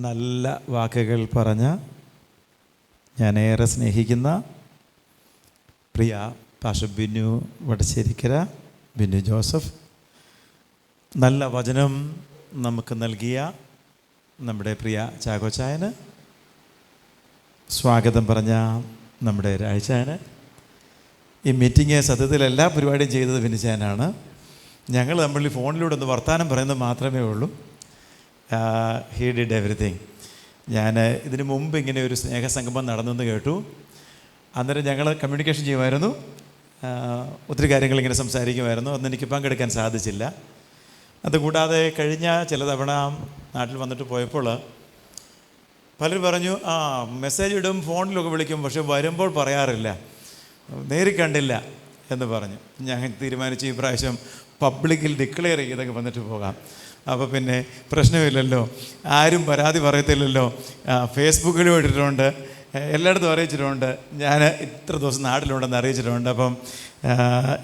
നല്ല വാക്കുകൾ പറഞ്ഞ ഞാനേറെ സ്നേഹിക്കുന്ന പ്രിയ പാസ്റ്റർ ബിനു വടശ്ശേരിക്കര, ബിനു ജോസഫ്, നല്ല വചനം നമുക്ക് നൽകിയ നമ്മുടെ പ്രിയ ചാക്കോച്ചായന്, സ്വാഗതം പറഞ്ഞ നമ്മുടെ രാഴ്ചായന്. ഈ മീറ്റിംഗ് സത്യത്തിൽ എല്ലാ പരിപാടിയും ചെയ്തത് ബിനുച്ചായനാണ്. ഞങ്ങൾ നമ്മൾ ഫോണിലൂടെ ഒന്ന് വർത്തമാനം പറയുന്നത് മാത്രമേ ഉള്ളൂ. He did everything. ഞാൻ ഇതിന് മുമ്പ് ഇങ്ങനെ ഒരു സ്നേഹസംഗമം നടന്നെന്ന് കേട്ടു. അന്നേരം ഞങ്ങൾ കമ്മ്യൂണിക്കേഷൻ ചെയ്യുമായിരുന്നു, ഒത്തിരി കാര്യങ്ങൾ ഇങ്ങനെ സംസാരിക്കുമായിരുന്നു. അന്ന് എനിക്ക് പങ്കെടുക്കാൻ സാധിച്ചില്ല. അതുകൂടാതെ കഴിഞ്ഞ ചില തവണ നാട്ടിൽ വന്നിട്ട് പോയപ്പോൾ പലരും പറഞ്ഞു, മെസ്സേജ് ഇടും, ഫോണിലൊക്കെ വിളിക്കും, പക്ഷെ വരുമ്പോൾ പറയാറില്ല, നേരിൽ കണ്ടില്ല എന്ന് പറഞ്ഞു. ഞാൻ തീരുമാനിച്ചു ഈ പ്രാവശ്യം പബ്ലിക്കിൽ ഡിക്ലെയർ ചെയ്തൊക്കെ വന്നിട്ട് പോകാം. അപ്പോൾ പിന്നെ പ്രശ്നമില്ലല്ലോ, ആരും പരാതി പറയത്തില്ലല്ലോ. ഫേസ്ബുക്കിലും ഇട്ടിട്ടുണ്ട്, എല്ലായിടത്തും അറിയിച്ചിട്ടുണ്ട്, ഞാൻ ഇത്ര ദിവസം നാട്ടിലുണ്ടെന്ന് അറിയിച്ചിട്ടുണ്ട്. അപ്പം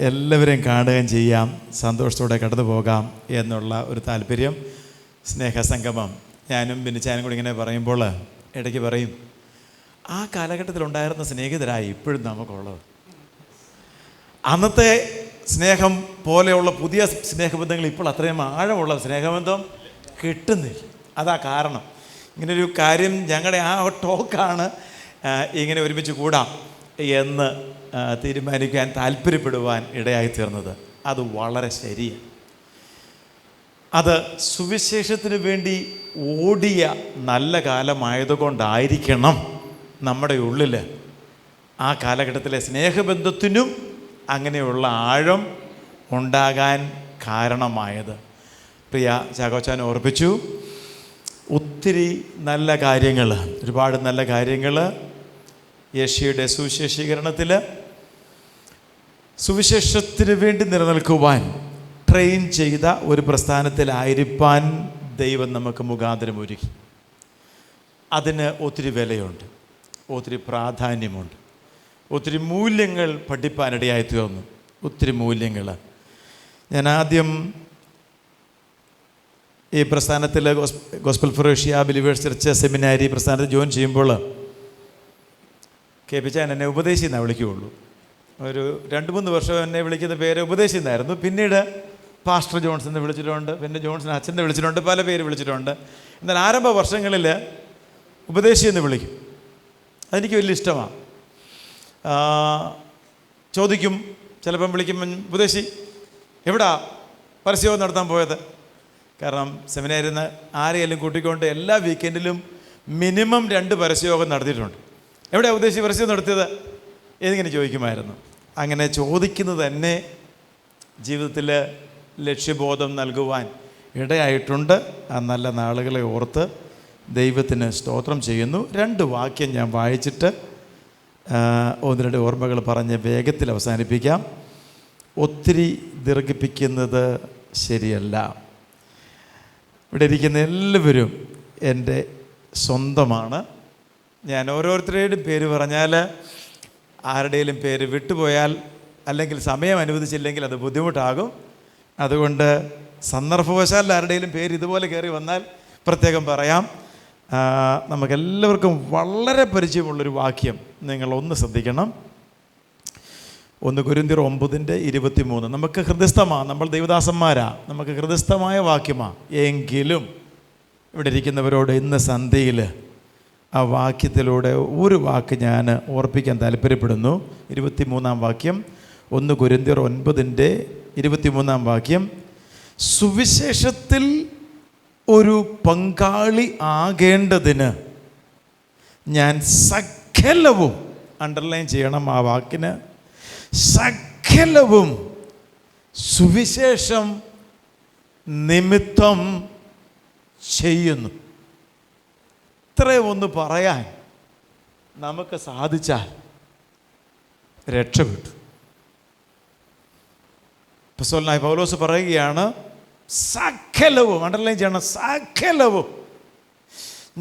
എല്ലാവരെയും കാണുകയും ചെയ്യാം, സന്തോഷത്തോടെ കടന്നു പോകാം എന്നുള്ള ഒരു താല്പര്യം. സ്നേഹസംഗമം ഞാനും ബിനുച്ചാനും കൂടി ഇങ്ങനെ പറയുമ്പോൾ ഇടയ്ക്ക് പറയും, ആ കാലഘട്ടത്തിലുണ്ടായിരുന്ന സ്നേഹിതരായി ഇപ്പോഴും നമുക്കുള്ളത്. അന്നത്തെ സ്നേഹം പോലെയുള്ള പുതിയ സ്നേഹബന്ധങ്ങൾ ഇപ്പോൾ അത്രയും ആഴമുള്ള സ്നേഹബന്ധം കിട്ടുന്നില്ല. അതാ കാരണം. ഇങ്ങനൊരു കാര്യം ഞങ്ങളുടെ ആ ടോക്കാണ് ഇങ്ങനെ ഒരുമിച്ച് കൂടാം എന്ന് തീരുമാനിക്കാൻ താല്പര്യപ്പെടുവാൻ ഇടയായിത്തീർന്നത്. അത് വളരെ ശരിയാണ്. അത് സുവിശേഷത്തിന് വേണ്ടി ഓടിയ നല്ല കാലമായതുകൊണ്ടായിരിക്കണം നമ്മുടെ ഉള്ളിൽ ആ കാലഘട്ടത്തിലെ സ്നേഹബന്ധത്തിനും അങ്ങനെയുള്ള ആഴം ഉണ്ടാകാൻ കാരണമായത്. പ്രിയ ചാക്കോച്ചാൻ ഓർപ്പിച്ചു, ഒത്തിരി നല്ല കാര്യങ്ങൾ, ഒരുപാട് നല്ല കാര്യങ്ങൾ യേശുയുടെ സുവിശേഷീകരണത്തിൽ സുവിശേഷത്തിന് വേണ്ടി നിലനിൽക്കുവാൻ ട്രെയിൻ ചെയ്ത ഒരു പ്രസ്ഥാനത്തിലായിരിക്കാൻ ദൈവം നമുക്ക് മുഖാന്തരം ഒരുക്കി. അതിന് ഒത്തിരി വിലയുണ്ട്, ഒത്തിരി പ്രാധാന്യമുണ്ട്, ഒത്തിരി മൂല്യങ്ങൾ പഠിപ്പാനിടയായി തീർന്നു. ഒത്തിരി മൂല്യങ്ങൾ. ഞാൻ ആദ്യം ഈ പ്രസ്ഥാനത്തിൽ Gospel for Asia Believers Church seminary പ്രസ്ഥാനത്തിൽ ജോയിൻ ചെയ്യുമ്പോൾ കേൾപ്പിച്ചാൽ എന്നെ ഉപദേശി എന്നാണ് വിളിക്കുകയുള്ളൂ. ഒരു 2-3 വർഷം എന്നെ വിളിക്കുന്ന പേര് ഉപദേശി എന്നായിരുന്നു. പിന്നീട് പാസ്റ്റർ ജോൺസൺ എന്ന് വിളിച്ചിട്ടുണ്ട്, പിന്നെ ജോൺസൺ അച്ഛനെ വിളിച്ചിട്ടുണ്ട്, പല പേര് വിളിച്ചിട്ടുണ്ട്. എന്നാൽ ആരംഭ വർഷങ്ങളിൽ ഉപദേശി എന്ന് വിളിക്കും. അതെനിക്ക് വലിയ ഇഷ്ടമാണ്. ചോദിക്കും, ചിലപ്പം വിളിക്കുമ്പം, ഉപദേശി എവിടാ പരസ്യവും നടത്താൻ പോയത്? കാരണം സെമിനാരിൽ നിന്ന് ആരെയെല്ലാം കൂട്ടിക്കൊണ്ട് എല്ലാ വീക്കെൻഡിലും മിനിമം 2 പരസ്യയോഗം നടത്തിയിട്ടുണ്ട്. എവിടെയാണ് ഉപദേശി പരസ്യം നടത്തിയത് എന്നിങ്ങനെ ചോദിക്കുമായിരുന്നു. അങ്ങനെ ചോദിക്കുന്നത് തന്നെ ജീവിതത്തിൽ ലക്ഷ്യബോധം നൽകുവാൻ ഇടയായിട്ടുണ്ട്. ആ നല്ല നാളുകളെ ഓർത്ത് ദൈവത്തിന് സ്തോത്രം ചെയ്യുന്നു. 2 വാക്യം ഞാൻ വായിച്ചിട്ട് 1-2 ഓർമ്മകൾ പറഞ്ഞ് വേഗത്തിൽ അവസാനിപ്പിക്കാം. ഒത്തിരി ദീർഘിപ്പിക്കുന്നത് ശരിയല്ല. ഇവിടെ ഇരിക്കുന്ന എല്ലാവരും എൻ്റെ സ്വന്തമാണ്. ഞാൻ ഓരോരുത്തരുടെയും പേര് പറഞ്ഞാൽ ആരുടെയും പേര് വിട്ടുപോയാൽ അല്ലെങ്കിൽ സമയം അനുവദിച്ചില്ലെങ്കിൽ അത് ബുദ്ധിമുട്ടാകും. അതുകൊണ്ട് സന്ദർഭവശാൽ ആരുടെയും പേര് ഇതുപോലെ കയറി വന്നാൽ പ്രത്യേകം പറയാം. നമുക്കെല്ലാവർക്കും വളരെ പരിചയമുള്ളൊരു വാക്യം നിങ്ങളൊന്ന് ശ്രദ്ധിക്കണം. 1 കൊരിന്ത്യർ 9:23. നമുക്ക് ഹൃദയസ്ഥമാണ്, നമ്മൾ ദൈവദാസന്മാരാ, നമുക്ക് ഹൃദയസ്ഥമായ വാക്യമാണ്. എങ്കിലും ഇവിടെ ഇരിക്കുന്നവരോട് ഇന്ന് സന്ധ്യയിൽ ആ വാക്യത്തിലൂടെ ഒരു വാക്ക് ഞാൻ ഓർപ്പിക്കാൻ താല്പര്യപ്പെടുന്നു. 23-ാം വാക്യം, 1 കൊരിന്ത്യർ 9:23 വാക്യം. സുവിശേഷത്തിൽ ഒരു പങ്കാളി ആകേണ്ടതിന് ഞാൻ സകലവും, അണ്ടർലൈൻ ചെയ്യണം ആ വാക്കിന്, സകലവും സുവിശേഷം നിമിത്തം ചെയ്യുന്നു. ഇത്രയും ഒന്ന് പറയാൻ നമുക്ക് സാധിച്ചാൽ രക്ഷപ്പെട്ടു. അപ്പോസ്തലനായ പൗലോസ് പറയുകയാണ്, സകലവും, അണ്ടർലൈൻ ചെയ്യണം, സകലവും,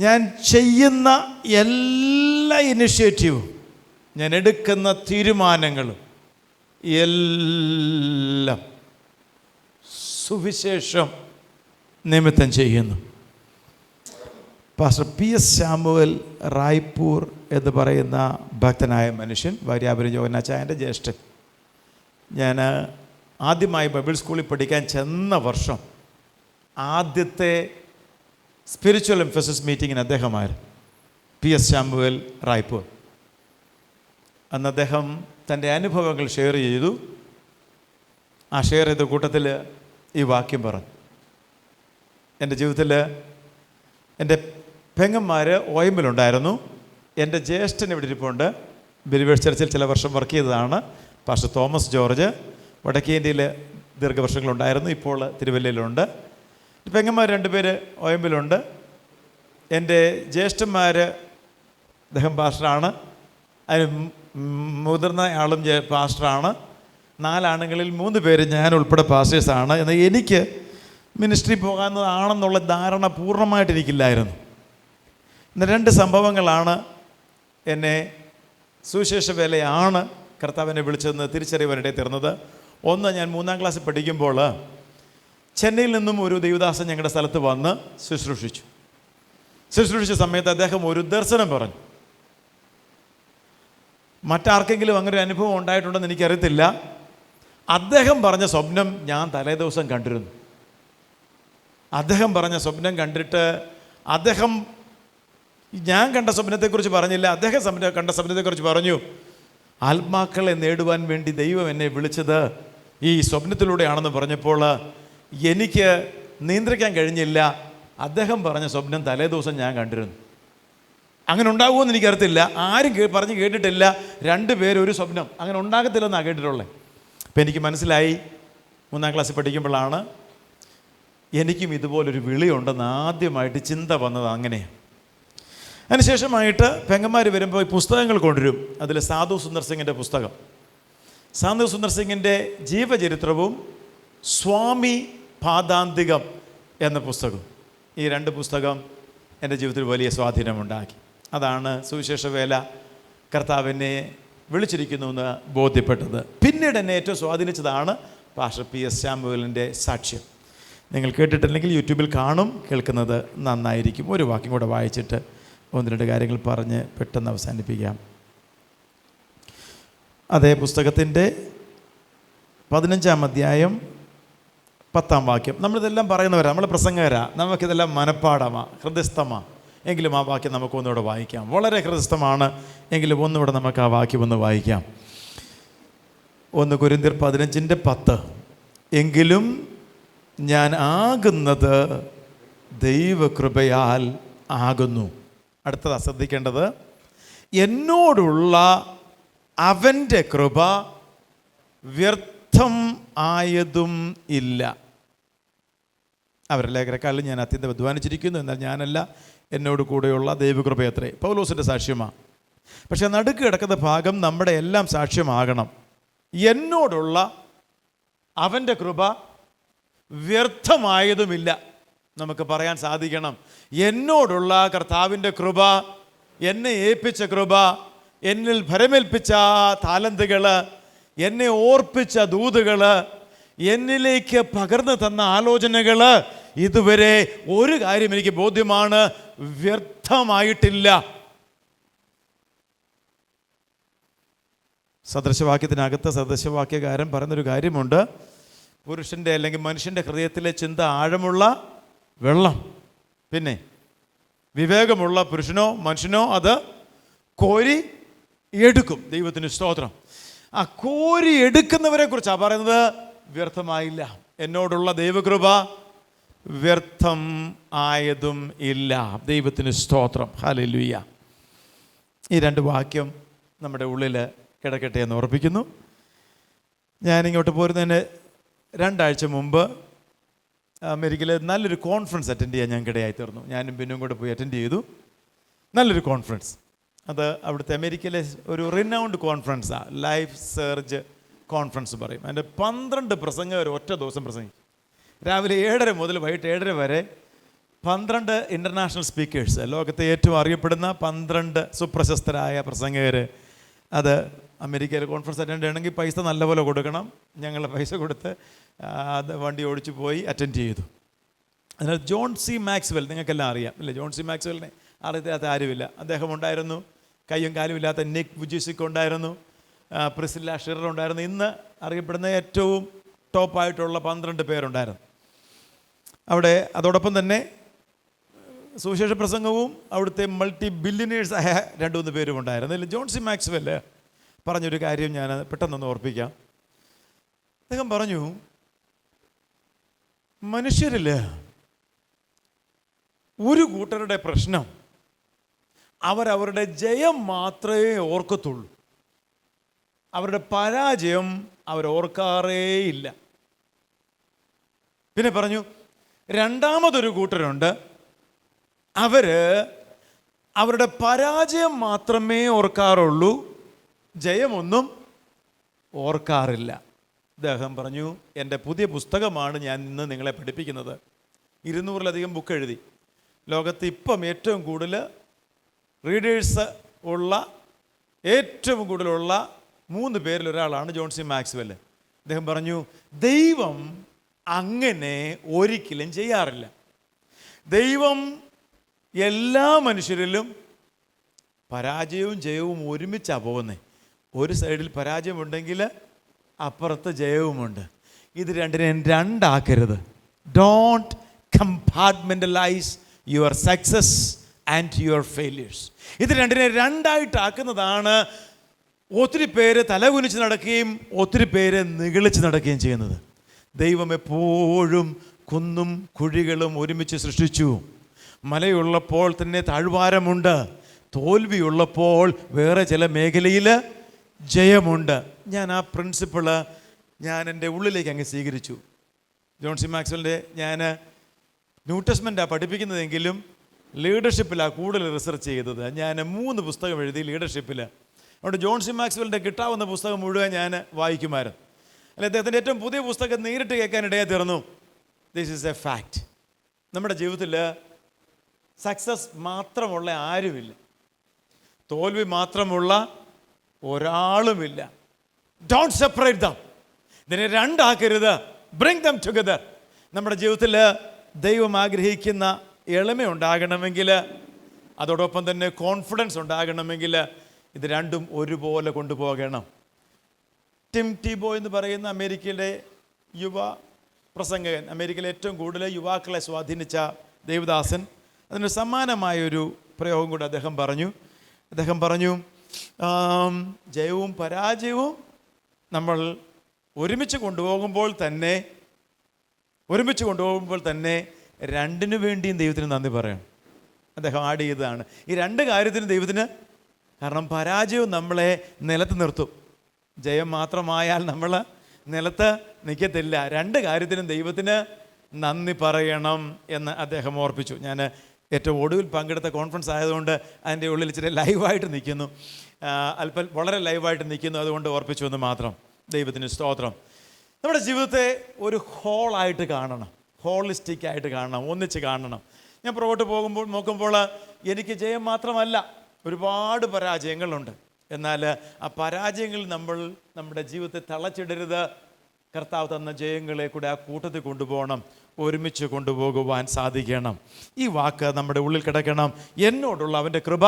ഞാൻ ചെയ്യുന്ന എല്ലാ ഇനിഷ്യേറ്റീവും, ഞാൻ എടുക്കുന്ന തീരുമാനങ്ങളും എല്ലാം സുവിശേഷം നിമിത്തം ചെയ്യുന്നു. പാസ്റ്റർ PS ശാമുവൽ റായ്പൂർ എന്ന് പറയുന്ന ഭക്തനായ മനുഷ്യൻ, വാര്യാപുരം ജോഗന്നാച്ചായൻ്റെ ജ്യേഷ്ഠൻ. ഞാൻ ആദ്യമായി ബൈബിൾ സ്കൂളിൽ പഠിക്കാൻ ചെന്ന വർഷം ആദ്യത്തെ സ്പിരിച്വൽ എംഫസിസ് മീറ്റിങ്ങിന് അദ്ദേഹമായിരുന്നു, PS ശാമുവൽ റായ്പൂർ. അന്ന് അദ്ദേഹം തൻ്റെ അനുഭവങ്ങൾ ഷെയർ ചെയ്തു. ആ ഷെയർ ചെയ്ത കൂട്ടത്തിൽ ഈ വാക്യം പറഞ്ഞു. എൻ്റെ ജീവിതത്തിൽ എൻ്റെ പെങ്ങന്മാർ OML-ലുണ്ടായിരുന്നു. എൻ്റെ ജ്യേഷ്ഠൻ ഇവിടെ ഇരിപ്പുണ്ട്. ബിലീവേഴ്സ് ചർച്ചിൽ ചില വർഷം വർക്ക് ചെയ്തതാണ്. പാസ്റ്റർ തോമസ് ജോർജ് വടക്കേ ഇന്ത്യയിൽ ദീർഘവർഷങ്ങളുണ്ടായിരുന്നു, ഇപ്പോൾ തിരുവല്ലയിലുണ്ട്. പെങ്ങന്മാർ 2 പേര് OML-ലുണ്ട്. എൻ്റെ ജ്യേഷ്ഠന്മാർ, അദ്ദേഹം പാസ്റ്ററാണ്, അതിന് മുതിർന്ന ആളും പാസ്റ്ററാണ്. 4 ആണുങ്ങളിൽ 3 പേര് ഞാൻ ഉൾപ്പെടെ പാസ്റ്റേഴ്സാണ്. എന്നാൽ എനിക്ക് മിനിസ്ട്രി പോകാവുന്നതാണെന്നുള്ള ധാരണ പൂർണ്ണമായിട്ട് എനിക്കില്ലായിരുന്നു. ഇന്ന് 2 സംഭവങ്ങളാണ് എന്നെ സുവിശേഷ വേലയാണ് കർത്താവിനെ വിളിച്ചതെന്ന് തിരിച്ചറിയുവാനിടയിൽ തീർന്നത്. ഒന്ന്, ഞാൻ 3-ാം ക്ലാസ്സിൽ പഠിക്കുമ്പോൾ ചെന്നൈയിൽ നിന്നും ഒരു ദൈവദാസൻ ഞങ്ങളുടെ സ്ഥലത്ത് വന്ന് ശുശ്രൂഷിച്ച സമയത്ത് അദ്ദേഹം ഒരു ദർശനം പറഞ്ഞു. മറ്റാർക്കെങ്കിലും അങ്ങനെ ഒരു അനുഭവം ഉണ്ടായിട്ടുണ്ടെന്ന് എനിക്കറിയത്തില്ല. അദ്ദേഹം പറഞ്ഞ സ്വപ്നം ഞാൻ തലേ ദിവസം കണ്ടിരുന്നു. അദ്ദേഹം പറഞ്ഞ സ്വപ്നം കണ്ടിട്ട് അദ്ദേഹം ഞാൻ കണ്ട സ്വപ്നത്തെക്കുറിച്ച് പറഞ്ഞില്ല, അദ്ദേഹം കണ്ട സ്വപ്നത്തെക്കുറിച്ച് പറഞ്ഞു. ആത്മാക്കളെ നേടുവാൻ വേണ്ടി ദൈവം എന്നെ വിളിച്ചത് ഈ സ്വപ്നത്തിലൂടെയാണെന്ന് പറഞ്ഞപ്പോൾ എനിക്ക് നിയന്ത്രിക്കാൻ കഴിഞ്ഞില്ല. അദ്ദേഹം പറഞ്ഞ സ്വപ്നം തലേ ദിവസം ഞാൻ കണ്ടിരുന്നു. അങ്ങനെ ഉണ്ടാകുമെന്ന് എനിക്കറിയത്തില്ല, ആരും പറഞ്ഞ് കേട്ടിട്ടില്ല. 2 പേര് ഒരു സ്വപ്നം അങ്ങനെ ഉണ്ടാകത്തില്ലെന്നാണ് കേട്ടിട്ടുള്ളത്. അപ്പം എനിക്ക് മനസ്സിലായി, 3-ാം ക്ലാസ്സിൽ പഠിക്കുമ്പോഴാണ് എനിക്കും ഇതുപോലൊരു വിളിയുണ്ടെന്ന് ആദ്യമായിട്ട് ചിന്ത വന്നത്. അങ്ങനെയാണ്. അതിനുശേഷമായിട്ട് പെങ്ങന്മാർ വരുമ്പോൾ പുസ്തകങ്ങൾ കൊണ്ടുവരും. അതിൽ സാധു സുന്ദർ സിംഗിൻ്റെ പുസ്തകം, സാധു സുന്ദർ സിംഗിൻ്റെ ജീവചരിത്രവും സ്വാമി പാദാന്തികം എന്ന പുസ്തകം, ഈ 2 പുസ്തകം എൻ്റെ ജീവിതത്തിൽ വലിയ സ്വാധീനമുണ്ടാക്കി. അതാണ് സുവിശേഷ വേല കർത്താവിനെ വിളിച്ചിരിക്കുന്നു എന്ന് ബോധ്യപ്പെട്ടത്. പിന്നീട് എന്നെ ഏറ്റവും സ്വാധീനിച്ചതാണ് പാസ്റ്റർ PS ശാമുവലിൻ്റെ സാക്ഷ്യം. നിങ്ങൾ കേട്ടിട്ടില്ലെങ്കിൽ യൂട്യൂബിൽ കാണും, കേൾക്കുന്നത് നന്നായിരിക്കും. ഒരു വാക്യം കൂടെ വായിച്ചിട്ട് 1-2 കാര്യങ്ങൾ പറഞ്ഞ് പെട്ടെന്ന് അവസാനിപ്പിക്കാം. അതേ പുസ്തകത്തിൻ്റെ 15-ാം അധ്യായം 10-ാം വാക്യം. നമ്മളിതെല്ലാം പറയുന്നവരാണ്, നമ്മൾ പ്രസംഗകരാണ്, നമുക്കിതെല്ലാം മനപ്പാടമാണ്, ഹൃദയസ്ഥമാണ്. എങ്കിലും ആ വാക്യം നമുക്കൊന്നുകൂടെ വായിക്കാം. വളരെ ഹൃദയസ്ഥമാണ്, എങ്കിലും ഒന്നുകൂടെ നമുക്ക് ആ വാക്യം ഒന്ന് വായിക്കാം. 1 കൊരിന്ത്യർ 15:10. എങ്കിലും ഞാൻ ആകുന്നത് ദൈവകൃപയാൽ ആകുന്നു. അടുത്തത് ശ്രദ്ധിക്കേണ്ടത്, എന്നോടുള്ള അവൻ്റെ കൃപ വ്യർത്ഥം ആയതും ഇല്ല. അവരുടെ ലേഖനക്കാരിൽ ഞാൻ അത്യന്തം അധ്വാനിച്ചിരിക്കുന്നു, എന്നാൽ ഞാനല്ല, എന്നോട് കൂടെയുള്ള ദൈവകൃപയത്രേ. പൗലോസിൻ്റെ സാക്ഷ്യമാണ്. പക്ഷേ നടുക്ക് കിടക്കുന്ന ഭാഗം നമ്മുടെ എല്ലാം സാക്ഷ്യമാകണം. എന്നോടുള്ള അവൻ്റെ കൃപ വ്യർത്ഥമായതുമില്ല. നമുക്ക് പറയാൻ സാധിക്കണം, എന്നോടുള്ള കർത്താവിൻ്റെ കൃപ, എന്നെ ഏൽപ്പിച്ച കൃപ, എന്നിൽ ഭരമേൽപ്പിച്ച താലന്തുകൾ, എന്നെ ഓർപ്പിച്ച ദൂതുകൾ, എന്നിലേക്ക് പകർന്നു തന്ന ആലോചനകൾ, ഇതുവരെ ഒരു കാര്യം എനിക്ക് ബോധ്യമാണ്, വ്യർത്ഥമായിട്ടില്ല. സദൃശവാക്യത്തിനകത്ത് സദൃശവാക്യകാരൻ പറയുന്നൊരു കാര്യമുണ്ട്, പുരുഷൻ്റെ അല്ലെങ്കിൽ മനുഷ്യൻ്റെ ഹൃദയത്തിലെ ചിന്ത ആഴമുള്ള വെള്ളം, പിന്നെ വിവേകമുള്ള പുരുഷനോ മനുഷ്യനോ അത് കോരി എടുക്കും. ദൈവത്തിന് സ്തോത്രം. ആ കോരി എടുക്കുന്നവരെ കുറിച്ചാണ് പറയുന്നത്, വ്യർത്ഥമായില്ല. എന്നോടുള്ള ദൈവകൃപ വ്യർത്ഥം ആയതും ഇല്ല. ദൈവത്തിന് സ്തോത്രം. ഹല്ലേലൂയ. ഈ 2 വാക്യം നമ്മുടെ ഉള്ളിൽ കിടക്കട്ടെ എന്ന് ഓർപ്പിക്കുന്നു. ഞാനിങ്ങോട്ട് പോരുന്നതിന് 2 ആഴ്ച മുമ്പ് അമേരിക്കയിൽ നല്ലൊരു കോൺഫറൻസ് അറ്റൻഡ് ചെയ്യാൻ ഞങ്ങൾക്കിടയായി തീർന്നു. ഞാനും പിന്നും കൂടെ പോയി അറ്റൻഡ് ചെയ്തു. നല്ലൊരു കോൺഫറൻസ്. അത് അവിടുത്തെ അമേരിക്കയിലെ ഒരു റിനൗണ്ട് കോൺഫറൻസാണ്, ലൈഫ് സർജ് കോൺഫറൻസ് പറയും. അതിൻ്റെ 12 പ്രസംഗകർ ഒറ്റ ദിവസം പ്രസംഗിക്കും. രാവിലെ 7:30 മുതൽ വൈകിട്ട് 7:30 വരെ 12 ഇൻ്റർനാഷണൽ സ്പീക്കേഴ്സ്, ലോകത്തെ ഏറ്റവും അറിയപ്പെടുന്ന 12 സുപ്രശസ്തരായ പ്രസംഗകർ. അത് അമേരിക്കയിൽ കോൺഫറൻസ് അറ്റൻഡ് ചെയ്യണമെങ്കിൽ പൈസ നല്ലപോലെ കൊടുക്കണം. ഞങ്ങൾ പൈസ കൊടുത്ത് അത് വണ്ടി ഓടിച്ചു പോയി അറ്റൻഡ് ചെയ്തു. അതിനാൽ ജോൺ സി മാക്സ്വെൽ നിങ്ങൾക്കെല്ലാം അറിയാം അല്ലേ? ജോൺ സി മാക്സ്വെലിനെ അറിയാത്ത ആരുമില്ല. അദ്ദേഹം ഉണ്ടായിരുന്നു. കയ്യും കാലും ഇല്ലാത്ത നിക് വുജിസിക് ഉണ്ടായിരുന്നു. പ്രിസില്ല ഷിറർ ഉണ്ടായിരുന്നു. ഇന്ന് അറിയപ്പെടുന്ന ഏറ്റവും ടോപ്പായിട്ടുള്ള 12 പേരുണ്ടായിരുന്നു അവിടെ. അതോടൊപ്പം തന്നെ സുവിശേഷ പ്രസംഗവും അവിടുത്തെ മൾട്ടി ബില്യനേഴ്സായ 2-3 പേരും ഉണ്ടായിരുന്നു. അതിൽ ജോൺ സി മാക്സ്വെൽ പറഞ്ഞൊരു കാര്യം ഞാൻ പെട്ടെന്നൊന്ന് ഓർപ്പിക്കാം. അദ്ദേഹം പറഞ്ഞു, മനുഷ്യരിൽ ഒരു കൂട്ടരുടെ പ്രശ്നം അവരവരുടെ ജയം മാത്രമേ ഓർക്കത്തുള്ളൂ, അവരുടെ പരാജയം അവരോർക്കാറേയില്ല. പിന്നെ പറഞ്ഞു, രണ്ടാമതൊരു കൂട്ടരുണ്ട്, അവരുടെ പരാജയം മാത്രമേ ഓർക്കാറുള്ളൂ, ജയമൊന്നും ഓർക്കാറില്ല. അദ്ദേഹം പറഞ്ഞു, എൻ്റെ പുതിയ പുസ്തകമാണ് ഞാൻ ഇന്ന് നിങ്ങളെ പഠിപ്പിക്കുന്നത്. 200-ലധികം ബുക്ക് എഴുതി. ലോകത്ത് ഇപ്പം ഏറ്റവും കൂടുതൽ റീഡേഴ്സ് ഉള്ള, ഏറ്റവും കൂടുതലുള്ള 3 പേരിൽ ഒരാളാണ് ജോൺ സി മാക്സ്വെൽ. അദ്ദേഹം പറഞ്ഞു, ദൈവം അങ്ങനെ ഒരിക്കലും ചെയ്യാറില്ല. ദൈവം എല്ലാ മനുഷ്യരിലും പരാജയവും ജയവും ഒരുമിച്ചാണ് പോകുന്നത്. ഒരു സൈഡിൽ പരാജയമുണ്ടെങ്കിൽ അപ്പുറത്ത് ജയവുമുണ്ട്. ഇത് രണ്ടിനെയും രണ്ടാക്കരുത്. Don't compartmentalise your success and your failures. ഇത് രണ്ടിനെ രണ്ടായിട്ടാക്കുന്നതാണ് ഒത്തിരി പേര് തലകുനിച്ച് നടക്കുകയും ഒത്തിരി പേര് നിഗളിച്ച് നടക്കുകയും ചെയ്യുന്നത്. ദൈവം എപ്പോഴും കുന്നും കുഴികളും ഒരുമിച്ച് സൃഷ്ടിച്ചു. മലയുള്ളപ്പോൾ തന്നെ താഴ്വാരമുണ്ട്. തോൽവിയുള്ളപ്പോൾ വേറെ ചില മേഖലയിൽ ജയമുണ്ട്. ഞാൻ ആ പ്രിൻസിപ്പിള് എൻ്റെ ഉള്ളിലേക്ക് അങ്ങ് സ്വീകരിച്ചു. ജോൺ സി മാക്സ്വെലിൻ്റെ ഞാൻ ന്യൂ ടെസ്റ്റ്മെൻറ്റാണ് പഠിപ്പിക്കുന്നതെങ്കിലും ലീഡർഷിപ്പിലാണ് കൂടുതൽ റിസർച്ച് ചെയ്തത്. ഞാൻ 3 പുസ്തകം എഴുതി ലീഡർഷിപ്പിൽ. അതുകൊണ്ട് ജോൺ സി മാക്സ്വെലിൻ്റെ കിട്ടാവുന്ന പുസ്തകം മുഴുവൻ ഞാൻ വായിക്കുമായിരുന്നു. അല്ലെ, അദ്ദേഹത്തിൻ്റെ ഏറ്റവും പുതിയ പുസ്തകം നേരിട്ട് കേൾക്കാൻ ഇടയായി തീർന്നു. This is A fact. നമ്മുടെ ജീവിതത്തിൽ സക്സസ് മാത്രമുള്ള ആരുമില്ല, തോൽവി മാത്രമുള്ള ഒരാളുമില്ല. Don't separate dum. ഇതിനെ രണ്ടാക്കരുത്. Bring them together. നമ്മുടെ ജീവിതത്തിൽ ദൈവം ആഗ്രഹിക്കുന്ന എളിമ ഉണ്ടാകണമെങ്കിൽ, അതോടൊപ്പം തന്നെ കോൺഫിഡൻസ് ഉണ്ടാകണമെങ്കിൽ ഇത് രണ്ടും ഒരുപോലെ കൊണ്ടുപോകണം. ടിം ടീബോ എന്ന് പറയുന്ന അമേരിക്കയിലെ യുവ പ്രസംഗകൻ, അമേരിക്കയിലെ ഏറ്റവും കൂടുതൽ യുവാക്കളെ സ്വാധീനിച്ച ദേവദാസൻ, അതിന് സമാനമായൊരു പ്രയോഗം കൂടെ അദ്ദേഹം പറഞ്ഞു, ജയവും പരാജയവും നമ്മൾ ഒരുമിച്ച് കൊണ്ടുപോകുമ്പോൾ തന്നെ രണ്ടിനു വേണ്ടിയും ദൈവത്തിന് നന്ദി പറയണം. അദ്ദേഹം ആഡ് ചെയ്തതാണ് ഈ 2 കാര്യത്തിനും ദൈവത്തിന്. കാരണം പരാജയവും നമ്മളെ നിലത്ത് നിർത്തും, ജയം മാത്രമായാൽ നമ്മൾ നിലത്ത് നിൽക്കത്തില്ല. 2 കാര്യത്തിനും ദൈവത്തിന് നന്ദി പറയണം എന്ന് അദ്ദേഹം ഓർപ്പിച്ചു. ഞാൻ ഏറ്റവും ഒടുവിൽ പങ്കെടുത്ത കോൺഫറൻസ് ആയതുകൊണ്ട് അതിൻ്റെ ഉള്ളിൽ ഇച്ചിരി ലൈവായിട്ട് നിൽക്കുന്നു, അല്പം വളരെ ലൈവായിട്ട് നിൽക്കുന്നു. അതുകൊണ്ട് ഓർപ്പിച്ചു എന്ന് മാത്രം. ദൈവത്തിന് സ്തോത്രം. നമ്മുടെ ജീവിതത്തെ ഒരു ഹോളായിട്ട് കാണണം, ഹോളിസ്റ്റിക്കായിട്ട് കാണണം, ഒന്നിച്ച് കാണണം. ഞാൻ പുറകോട്ട് നോക്കുമ്പോൾ എനിക്ക് ജയം മാത്രമല്ല, ഒരുപാട് പരാജയങ്ങളുണ്ട്. എന്നാൽ ആ പരാജയങ്ങൾ നമ്മുടെ ജീവിതത്തെ തളച്ചിടരുത്. കർത്താവ് തന്ന ജയങ്ങളെ കൂടെ ആ കൂട്ടത്തിൽ കൊണ്ടുപോകണം, ഒരുമിച്ച് കൊണ്ടുപോകുവാൻ സാധിക്കണം. ഈ വാക്ക് നമ്മുടെ ഉള്ളിൽ കിടക്കണം. എന്നോടുള്ള അവൻ്റെ കൃപ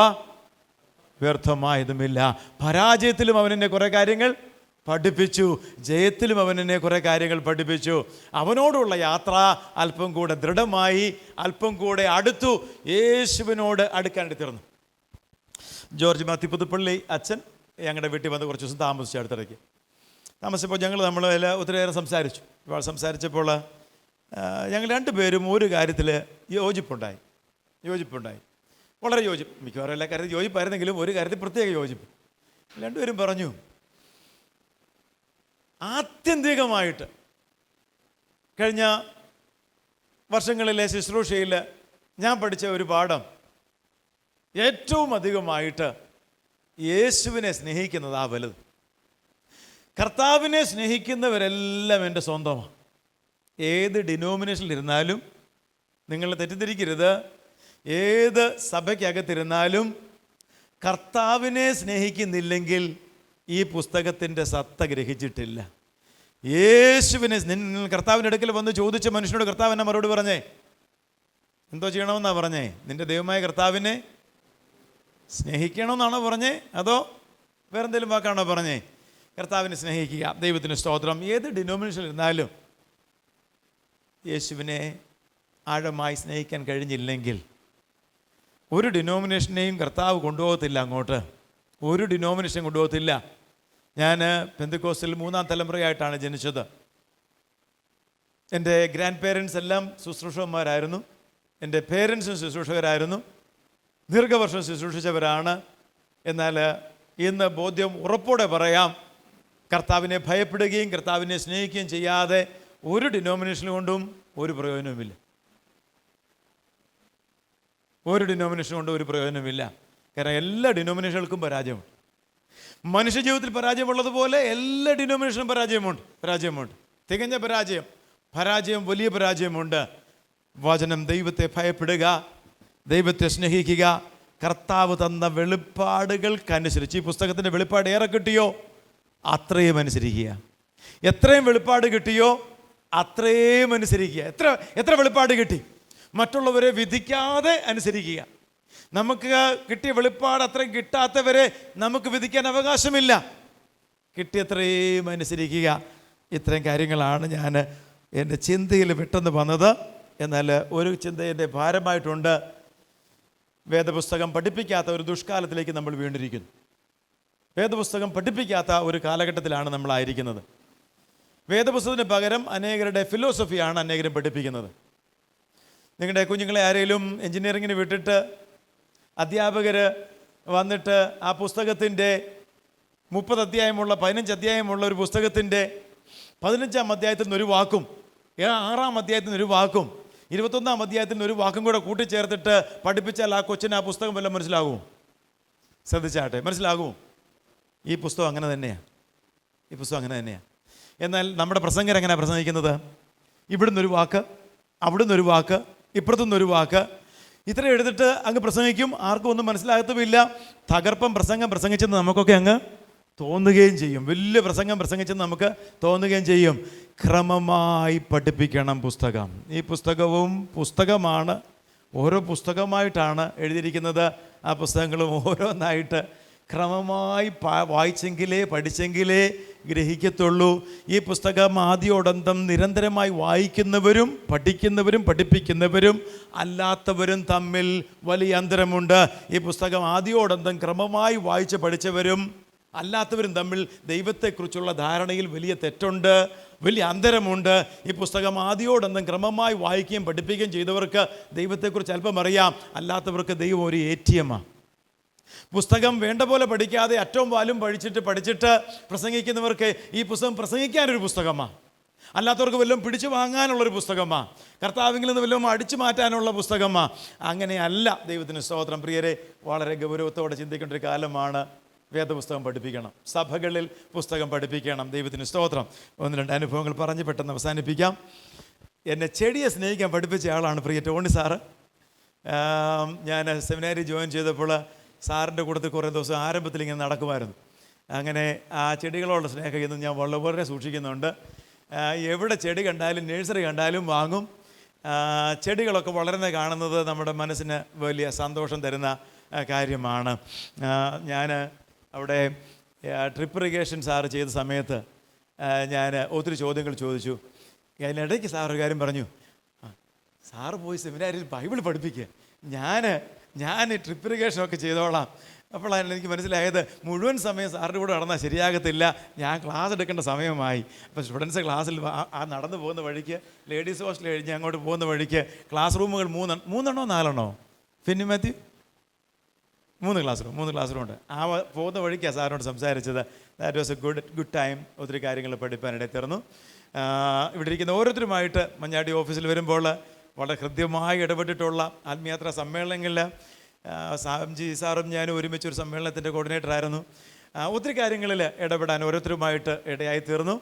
വ്യർത്ഥമായതുമില്ല. പരാജയത്തിലും അവൻ എന്നെ കുറേ കാര്യങ്ങൾ പഠിപ്പിച്ചു, ജയത്തിലും അവൻ എന്നെ കുറേ കാര്യങ്ങൾ പഠിപ്പിച്ചു. അവനോടുള്ള യാത്ര അല്പം കൂടെ ദൃഢമായി, അല്പം കൂടെ അടുത്തു, യേശുവിനോട് അടുക്കാനായിട്ട് തീർന്നു. ജോർജ് മാത്യു പുതുപ്പള്ളി അച്ഛൻ ഞങ്ങളുടെ വീട്ടിൽ വന്ന് കുറച്ച് ദിവസം താമസിച്ചു. അടുത്തിടയ്ക്ക് താമസിച്ചപ്പോൾ നമ്മൾ ഒത്തിരിയേറെ സംസാരിച്ചപ്പോൾ ഞങ്ങൾ 2 പേരും ഒരു കാര്യത്തിൽ യോജിപ്പുണ്ടായി. വളരെ യോജിപ്പ്. മിക്കവാറും എല്ലാ കാര്യത്തിൽ യോജിപ്പായിരുന്നെങ്കിലും ഒരു കാര്യത്തിൽ പ്രത്യേക യോജിപ്പ്. 2 പേരും പറഞ്ഞു, ആത്യന്തികമായിട്ട് കഴിഞ്ഞ വർഷങ്ങളിലെ ശുശ്രൂഷയിൽ ഞാൻ പഠിച്ച ഒരു പാഠം, ഏറ്റവും അധികമായിട്ട് യേശുവിനെ സ്നേഹിക്കുന്നതാ വലുത്. കർത്താവിനെ സ്നേഹിക്കുന്നവരെല്ലാം എൻ്റെ സ്വന്തമാണ്. ഏത് ഡിനോമിനേഷനിലിരുന്നാലും, നിങ്ങൾ തെറ്റിദ്ധരിക്കരുത്, ഏത് സഭയ്ക്കകത്തിരുന്നാലും കർത്താവിനെ സ്നേഹിക്കുന്നില്ലെങ്കിൽ ഈ പുസ്തകത്തിൻ്റെ സത്ത ഗ്രഹിച്ചിട്ടില്ല. യേശുവിനെ കർത്താവിൻ്റെ അടുക്കൽ വന്ന് ചോദിച്ച മനുഷ്യനോട് കർത്താവ് എന്നെ മറുപടി പറഞ്ഞേ, എന്തോ ചെയ്യണമെന്നാണ് പറഞ്ഞേ? നിൻ്റെ ദൈവമായ കർത്താവിനെ സ്നേഹിക്കണമെന്നാണോ പറഞ്ഞേ, അതോ വേറെന്തെങ്കിലും വാക്കാണോ പറഞ്ഞേ? കർത്താവിനെ സ്നേഹിക്കുക. ദൈവത്തിന് സ്തോത്രം. ഏത് ഡിനോമിനേഷൻ ഇരുന്നാലും യേശുവിനെ ആഴമായി സ്നേഹിക്കാൻ കഴിഞ്ഞില്ലെങ്കിൽ ഒരു ഡിനോമിനേഷനെയും കർത്താവ് കൊണ്ടുപോകത്തില്ല അങ്ങോട്ട്. ഒരു ഡിനോമിനേഷൻ കൊണ്ടുപോകത്തില്ല. ഞാൻ പെന്തക്കോസ്റ്റിൽ 3-ാം തലമുറയായിട്ടാണ് ജനിച്ചത്. എൻ്റെ ഗ്രാൻഡ് പേരൻസ് എല്ലാം ശുശ്രൂഷകന്മാരായിരുന്നു. എൻ്റെ പേരൻസും ശുശ്രൂഷകരായിരുന്നു. ദീർഘവർഷം ശുശ്രൂഷിച്ചവരാണ്. എന്നാൽ ഇന്ന് ബോധ്യം ഉറപ്പോടെ പറയാം, കർത്താവിനെ ഭയപ്പെടുകയും കർത്താവിനെ സ്നേഹിക്കുകയും ചെയ്യാതെ ഒരു ഡിനോമിനേഷൻ കൊണ്ടും ഒരു പ്രയോജനവുമില്ല. ഒരു ഡിനോമിനേഷൻ കൊണ്ടും ഒരു പ്രയോജനമില്ല. കാരണം എല്ലാ ഡിനോമിനേഷനുകൾക്കും പരാജയമുണ്ട്. മനുഷ്യജീവിതത്തിൽ പരാജയമുള്ളതുപോലെ എല്ലാ ഡിനോമിനേഷനും പരാജയമുണ്ട്. തികഞ്ഞ പരാജയം, വലിയ പരാജയമുണ്ട്. വചനം, ദൈവത്തെ ഭയപ്പെടുക, ദൈവത്തെ സ്നേഹിക്കുക, കർത്താവ് തന്ന വെളിപ്പാടുകൾക്കനുസരിച്ച്. ഈ പുസ്തകത്തിൻ്റെ വെളിപ്പാട് ഏറെ കിട്ടിയോ അത്രയും അനുസരിക്കുക. എത്രയും വെളിപ്പാട് കിട്ടിയോ അത്രയും അനുസരിക്കുക. എത്ര വെളിപ്പാട് കിട്ടി, മറ്റുള്ളവരെ വിധിക്കാതെ അനുസരിക്കുക. നമുക്ക് കിട്ടിയ വെളിപ്പാട് അത്രയും കിട്ടാത്തവരെ നമുക്ക് വിധിക്കാൻ അവകാശമില്ല. കിട്ടിയത്രയും അനുസരിക്കുക. ഇത്രയും കാര്യങ്ങളാണ് ഞാൻ എൻ്റെ ചിന്തയിൽ പെട്ടെന്ന് വന്നത്. എന്നാൽ ഒരു ചിന്ത എൻ്റെ ഭാരമായിട്ടുണ്ട്. വേദപുസ്തകം പഠിപ്പിക്കാത്ത ഒരു ദുഷ്കാലത്തിലേക്ക് നമ്മൾ വീണ്ടിരിക്കുന്നു. വേദപുസ്തകം പഠിപ്പിക്കാത്ത ഒരു കാലഘട്ടത്തിലാണ് നമ്മളായിരിക്കുന്നത്. വേദപുസ്തകത്തിന് പകരം അനേകരുടെ ഫിലോസഫിയാണ് അനേകരും പഠിപ്പിക്കുന്നത്. നിങ്ങളുടെ കുഞ്ഞുങ്ങളെ ആരെങ്കിലും എൻജിനീയറിങ്ങിന് വിട്ടിട്ട് അധ്യാപകർ വന്നിട്ട് ആ പുസ്തകത്തിൻ്റെ 30 അധ്യായമുള്ള 15 അധ്യായമുള്ള ഒരു പുസ്തകത്തിൻ്റെ 15-ാം അധ്യായത്തിൽ നിന്നൊരു വാക്കും 6-ാം അധ്യായത്തിൽ നിന്നൊരു വാക്കും 21-ാം അധ്യായത്തിൽ നിന്നൊരു വാക്കും കൂടെ കൂട്ടിച്ചേർത്തിട്ട് പഠിപ്പിച്ചാൽ ആ കൊച്ചിന് ആ പുസ്തകം വല്ലതും മനസ്സിലാകുമോ? ശ്രദ്ധിച്ചാട്ടെ, മനസ്സിലാകുമോ? ഈ പുസ്തകം അങ്ങനെ തന്നെയാണ്. എന്നാൽ നമ്മുടെ പ്രസംഗർ എങ്ങനെയാണ് പ്രസംഗിക്കുന്നത്? ഇവിടുന്നൊരു വാക്ക്, അവിടുന്നൊരു വാക്ക്, ഇപ്പുറത്തുനിന്നൊരു വാക്ക്, ഇത്ര എടുത്തിട്ട് അങ്ങ് പ്രസംഗിക്കും. ആർക്കും ഒന്നും മനസ്സിലാകത്തുമില്ല. തകർപ്പം പ്രസംഗിച്ചെന്ന് നമുക്കൊക്കെ അങ്ങ് തോന്നുകയും ചെയ്യും. വലിയ പ്രസംഗം പ്രസംഗിച്ചെന്ന് നമുക്ക് തോന്നുകയും ചെയ്യും. ക്രമമായി പഠിപ്പിക്കണം പുസ്തകം. ഈ പുസ്തകമാണ്. ഓരോ പുസ്തകമായിട്ടാണ് എഴുതിയിരിക്കുന്നത്. ആ പുസ്തകങ്ങളും ഓരോന്നായിട്ട് ക്രമമായി വായിച്ചെങ്കിലേ പഠിച്ചെങ്കിലേ ഗ്രഹിക്കത്തുള്ളൂ. ഈ പുസ്തകം ആദ്യോടന്തം നിരന്തരമായി വായിക്കുന്നവരും പഠിപ്പിക്കുന്നവരും അല്ലാത്തവരും തമ്മിൽ വലിയ അന്തരമുണ്ട്. ഈ പുസ്തകം ആദ്യോടന്തം ക്രമമായി വായിച്ച് പഠിച്ചവരും അല്ലാത്തവരും തമ്മിൽ ദൈവത്തെക്കുറിച്ചുള്ള ധാരണയിൽ വലിയ തെറ്റുണ്ട്, വലിയ അന്തരമുണ്ട്. ഈ പുസ്തകം ആദ്യോടന്തം ക്രമമായി വായിക്കുകയും പഠിപ്പിക്കുകയും ചെയ്തവർക്ക് ദൈവത്തെക്കുറിച്ച് അല്പം അറിയാം. അല്ലാത്തവർക്ക് ദൈവം ഒരു ATM. പുസ്തകം വേണ്ട പോലെ പഠിക്കാതെ അറ്റവും വാലും പഠിച്ചിട്ട് പ്രസംഗിക്കുന്നവർക്ക് ഈ പുസ്തകം പ്രസംഗിക്കാനൊരു പുസ്തകമാണ്. അല്ലാത്തവർക്ക് വല്ലതും പിടിച്ചു വാങ്ങാനുള്ളൊരു പുസ്തകമാണ്. കർത്താവിൽ നിന്ന് വല്ലതും അടിച്ചു മാറ്റാനുള്ള പുസ്തകമാണ്. അങ്ങനെയല്ല. ദൈവത്തിന് സ്തോത്രം. പ്രിയരെ, വളരെ ഗൗരവത്തോടെ ചിന്തിക്കേണ്ട ഒരു കാലമാണ്. വേദപുസ്തകം പഠിപ്പിക്കണം. സഭകളിൽ പുസ്തകം പഠിപ്പിക്കണം. ദൈവത്തിന് സ്തോത്രം. 1-2 അനുഭവങ്ങൾ പറഞ്ഞ് പെട്ടെന്ന് അവസാനിപ്പിക്കാം. എന്നെ ചെടിയെ സ്നേഹിക്കാൻ പഠിപ്പിച്ച ആളാണ് പ്രിയ ടോണി സാറ്. ഞാൻ സെമിനാരി ജോയിൻ ചെയ്തപ്പോൾ സാറിൻ്റെ കൂട്ടത്തിൽ കുറേ ദിവസം ആരംഭത്തിൽ ഇങ്ങനെ നടക്കുമായിരുന്നു. അങ്ങനെ ആ ചെടികളോടുള്ള സ്നേഹം ഇന്ന് ഞാൻ വളരെ സൂക്ഷിക്കുന്നുണ്ട്. എവിടെ ചെടി കണ്ടാലും നഴ്സറി കണ്ടാലും വാങ്ങും. ചെടികളൊക്കെ വളരുന്നത് കാണുന്നത് നമ്മുടെ മനസ്സിന് വലിയ സന്തോഷം തരുന്ന കാര്യമാണ്. ഞാൻ അവിടെ ട്രിപ്പ് ഇറിഗേഷൻ സാറ് ചെയ്ത സമയത്ത് ഞാൻ ഒത്തിരി ചോദ്യങ്ങൾ ചോദിച്ചു. അതിനിടയ്ക്ക് സാർ ഒരു കാര്യം പറഞ്ഞു. സാറ് പോയി സെമിനാരിൽ ബൈബിൾ പഠിപ്പിക്കുക, ഞാൻ ട്രിപ്പ് ഇറിഗേഷനൊക്കെ ചെയ്തോളാം. അപ്പോഴാണ് എനിക്ക് മനസ്സിലായത് മുഴുവൻ സമയം സാറിൻ്റെ കൂടെ നടന്നാൽ ശരിയാകത്തില്ല, ഞാൻ ക്ലാസ് എടുക്കേണ്ട സമയമായി. അപ്പോൾ സ്റ്റുഡൻസ് ക്ലാസ്സിൽ നടന്നു പോകുന്ന വഴിക്ക് ലേഡീസ് ഹോസ്റ്റൽ കഴിഞ്ഞ് അങ്ങോട്ട് പോകുന്ന വഴിക്ക് ക്ലാസ് റൂമുകൾ 3 4 ഫിന്നി മാത്യു 3 ക്ലാസ് റൂമുണ്ട്. ആ പോകുന്ന വഴിക്കാണ് സാറിനോട് സംസാരിച്ചത്. That was A good time. ഒത്തിരി കാര്യങ്ങൾ പഠിപ്പാനിടയിൽ തീർന്നു. ഇവിടെ ഇരിക്കുന്ന ഓരോരുത്തരുമായിട്ട് മഞ്ഞാടി ഓഫീസിൽ വരുമ്പോൾ വളരെ ഹൃദ്യമായി ഇടപെട്ടിട്ടുള്ള ആത്മീയാത്രാ സമ്മേളനങ്ങളിൽ സാംജി സാറും ഞാനും ഒരുമിച്ച് ഒരു സമ്മേളനത്തിൻ്റെ കോർഡിനേറ്ററായിരുന്നു. ഒത്തിരി കാര്യങ്ങളിൽ ഇടപെടാൻ ഓരോരുത്തരുമായിട്ട് ഇടയായി തീർന്നു.